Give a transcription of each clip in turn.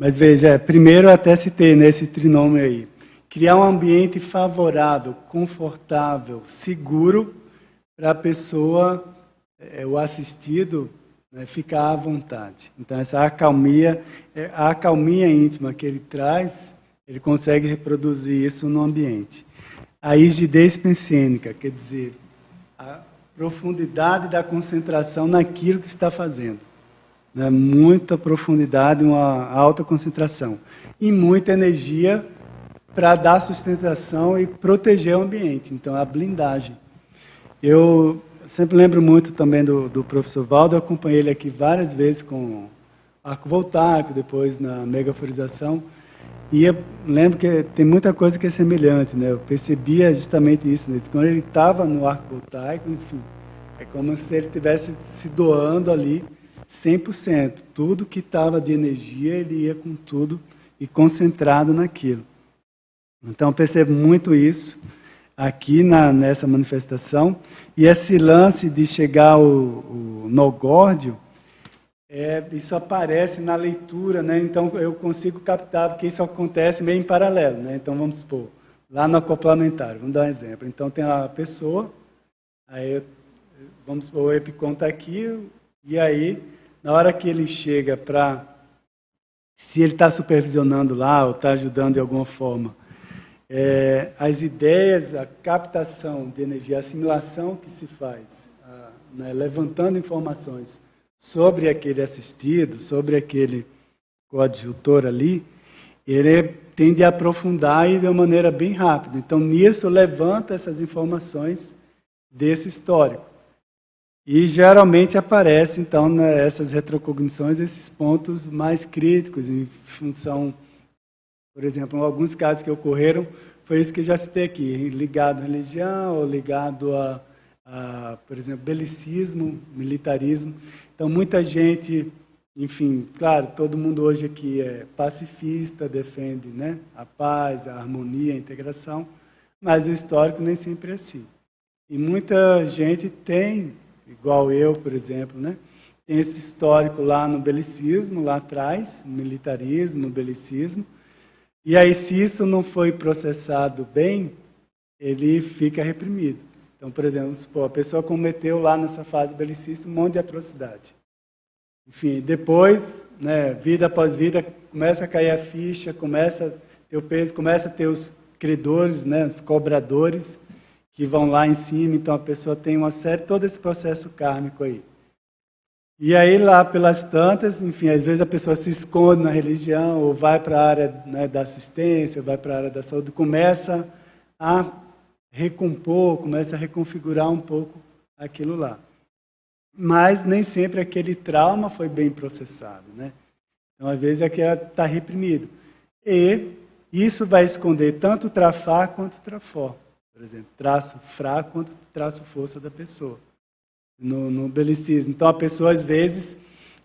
Mas veja, primeiro eu até citei nesse trinômio aí, criar um ambiente favorável, confortável, seguro para a pessoa, o assistido, né, ficar à vontade. Então essa acalmia, a acalmia íntima que ele traz, ele consegue reproduzir isso no ambiente. A rigidez pensênica, quer dizer, a profundidade da concentração naquilo que está fazendo. Né? Muita profundidade, uma alta concentração. E muita energia para dar sustentação e proteger o ambiente. Então, a blindagem. Eu sempre lembro muito também do professor Valdo, eu acompanhei ele aqui várias vezes com arco voltaico, depois na megaforização. E eu lembro que tem muita coisa que é semelhante, né? Eu percebia justamente isso, né? Quando ele estava no arco voltaico, enfim, é como se ele estivesse se doando ali 100%. Tudo que estava de energia, ele ia com tudo e concentrado naquilo. Então, eu percebo muito isso aqui nessa manifestação. E esse lance de chegar ao nogórdio, isso aparece na leitura, né? Então eu consigo captar, porque isso acontece meio em paralelo, né? Então vamos supor, lá no acoplamentário, vamos dar um exemplo. Então tem a pessoa, aí vamos supor, o EPICOM está aqui, e aí, na hora que ele chega para, se ele está supervisionando lá, ou está ajudando de alguma forma, as ideias, a captação de energia, a assimilação que se faz, né? Levantando informações sobre aquele assistido, sobre aquele coadjutor ali, ele tende a aprofundar e de uma maneira bem rápida. Então, nisso, levanta essas informações desse histórico. E, geralmente, aparece, então, nessas retrocognições, esses pontos mais críticos, em função, por exemplo, em alguns casos que ocorreram, foi isso que já citei aqui, ligado à religião, ou ligado a, por exemplo, belicismo, militarismo. Então, muita gente, enfim, claro, todo mundo hoje aqui é pacifista, defende, né, a paz, a harmonia, a integração, mas o histórico nem sempre é assim. E muita gente tem, igual eu, por exemplo, né, tem esse histórico lá no belicismo, lá atrás, militarismo, belicismo, e aí, se isso não foi processado bem, ele fica reprimido. Então, por exemplo, a pessoa cometeu lá nessa fase belicista um monte de atrocidade. Enfim, depois, né, vida após vida, começa a cair a ficha, começa a ter o peso, começa a ter os credores, né, os cobradores, que vão lá em cima, então a pessoa tem uma série, todo esse processo kármico aí. E aí, lá pelas tantas, enfim, às vezes a pessoa se esconde na religião, ou vai para a área, né, da assistência, vai para a área da saúde, começa a recompor, começa a reconfigurar um pouco aquilo lá. Mas nem sempre aquele trauma foi bem processado, né? Então, às vezes, aquilo está reprimido. E isso vai esconder tanto o trafar quanto o trafor. Por exemplo, traço fraco quanto traço força da pessoa. No belicismo. Então, a pessoa, às vezes,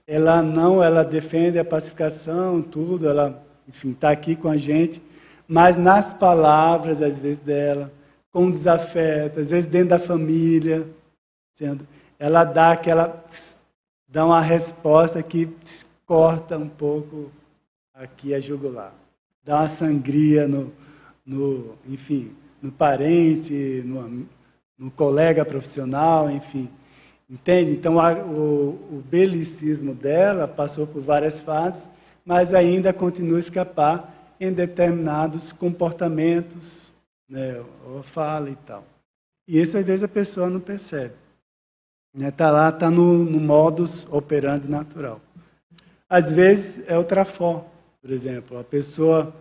ela defende a pacificação, tudo, ela, enfim, está aqui com a gente, mas nas palavras, às vezes, dela, com desafeto, às vezes dentro da família, ela dá uma resposta que corta um pouco aqui a jugular. Dá uma sangria enfim, no parente, no colega profissional, enfim. Entende? Então, o belicismo dela passou por várias fases, mas ainda continua a escapar em determinados comportamentos, né, ou fala e tal. E isso, às vezes, a pessoa não percebe. Está lá, está no modus operandi natural. Às vezes, é o trafor, por exemplo. A pessoa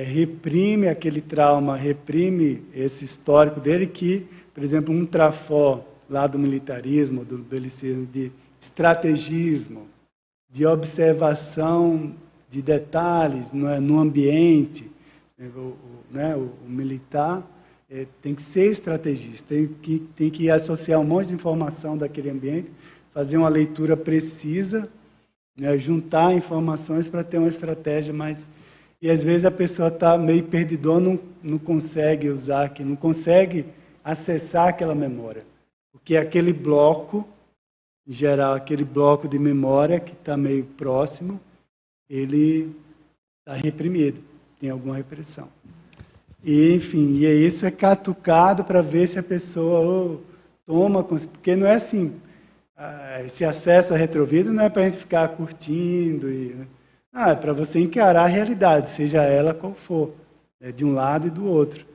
reprime aquele trauma, reprime esse histórico dele que, por exemplo, um trafor lá do militarismo, do belicismo, de estrategismo, de observação de detalhes no ambiente. O militar tem que ser estrategista, tem que associar um monte de informação daquele ambiente, fazer uma leitura precisa, né, juntar informações para ter uma estratégia mais... E às vezes a pessoa está meio perdidona, não consegue usar, não consegue acessar aquela memória. Porque aquele bloco, em geral, aquele bloco de memória que está meio próximo, ele está reprimido, tem alguma repressão. E, enfim, e isso é catucado para ver se a pessoa toma, porque não é assim, esse acesso ao retrovidro não é para a gente ficar curtindo, é para você encarar a realidade, seja ela qual for, de um lado e do outro.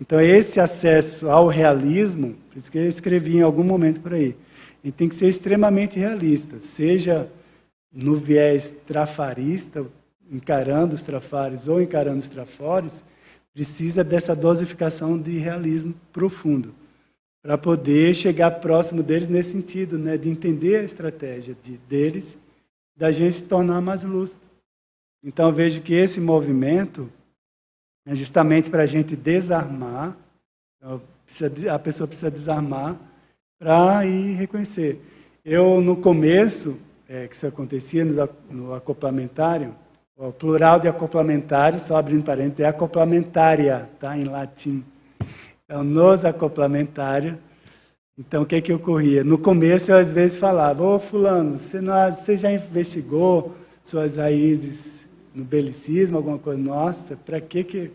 Então, esse acesso ao realismo, por isso que eu escrevi em algum momento por aí, a gente tem que ser extremamente realista, seja no viés trafarista, encarando os trafares ou encarando os trafores, precisa dessa dosificação de realismo profundo, para poder chegar próximo deles nesse sentido, né, de entender a estratégia deles, da gente se tornar mais lúcido. Então, eu vejo que esse movimento é justamente para a gente desarmar, a pessoa precisa desarmar para ir reconhecer. Eu, no começo, que isso acontecia no acoplamentário, o plural de acoplamentário, só abrindo parênteses, é acoplamentária, tá, em latim. Então, nos acoplamentários, então, o que ocorria? No começo, eu às vezes falava, ô fulano, você já investigou suas raízes no belicismo, alguma coisa? Nossa, para que...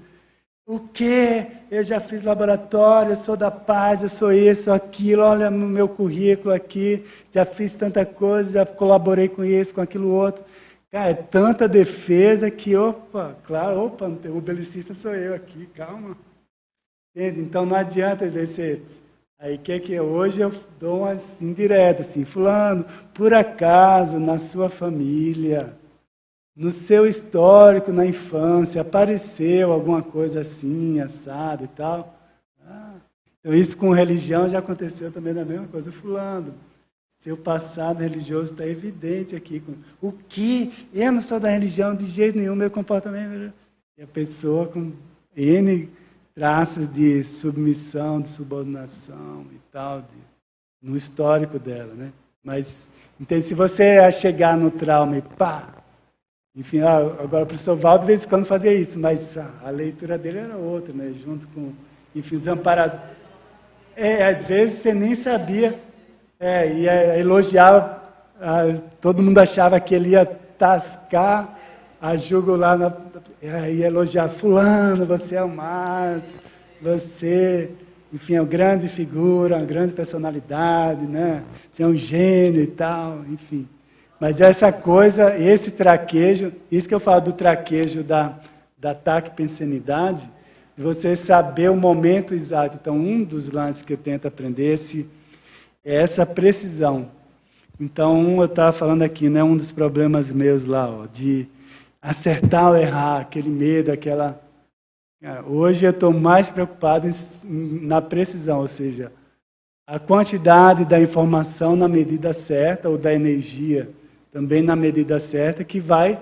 O quê? Eu já fiz laboratório, eu sou da paz, eu sou isso, sou aquilo, olha o meu currículo aqui, já fiz tanta coisa, já colaborei com isso, com aquilo outro. Cara, é tanta defesa que, o belicista sou eu aqui, calma. Entende? Então não adianta descer. Aí que hoje eu dou umas indiretas, assim, fulano, por acaso, na sua família, no seu histórico na infância, apareceu alguma coisa assim, assado e tal. Então isso com religião já aconteceu também da mesma coisa. Fulano, seu passado religioso está evidente aqui. O que? Eu não sou da religião de jeito nenhum, meu comportamento... E a pessoa com N traços de submissão, de subordinação e tal, no histórico dela, né? Mas, então, se você chegar no trauma e pá... Enfim, agora o professor Valdo, de vez em quando, fazia isso, mas a leitura dele era outra, né? Junto com, enfim, os amparados. Às vezes você nem sabia, ia elogiar, todo mundo achava que ele ia tascar a jugular, ia elogiar fulano, você é o máximo, você, enfim, é uma grande figura, uma grande personalidade, né? Você é um gênio e tal, enfim. Mas essa coisa, esse traquejo, isso que eu falo do traquejo da taquipensenidade, de você saber o momento exato. Então, um dos lances que eu tento aprender é essa precisão. Então, eu estava falando aqui, né, um dos problemas meus lá, de acertar ou errar, aquele medo, aquela... Hoje eu estou mais preocupado na precisão, ou seja, a quantidade da informação na medida certa, ou da energia também na medida certa, que vai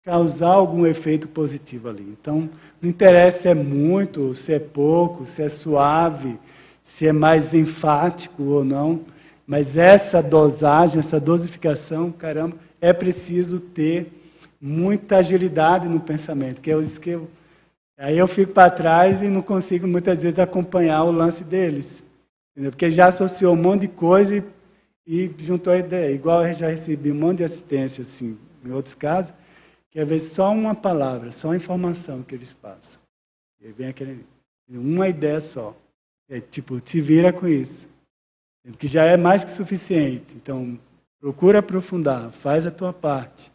causar algum efeito positivo ali. Então, não interessa se é muito, se é pouco, se é suave, se é mais enfático ou não, mas essa dosagem, essa dosificação, caramba, é preciso ter muita agilidade no pensamento, que é isso que aí eu fico para trás e não consigo muitas vezes acompanhar o lance deles, entendeu? Porque já associou um monte de coisa e juntou a ideia. Igual eu já recebi um monte de assistência, assim, em outros casos, que às vezes só uma palavra, só a informação que eles passam. E aí vem uma ideia só. Tipo, te vira com isso. Que já é mais que suficiente. Então, procura aprofundar, faz a tua parte.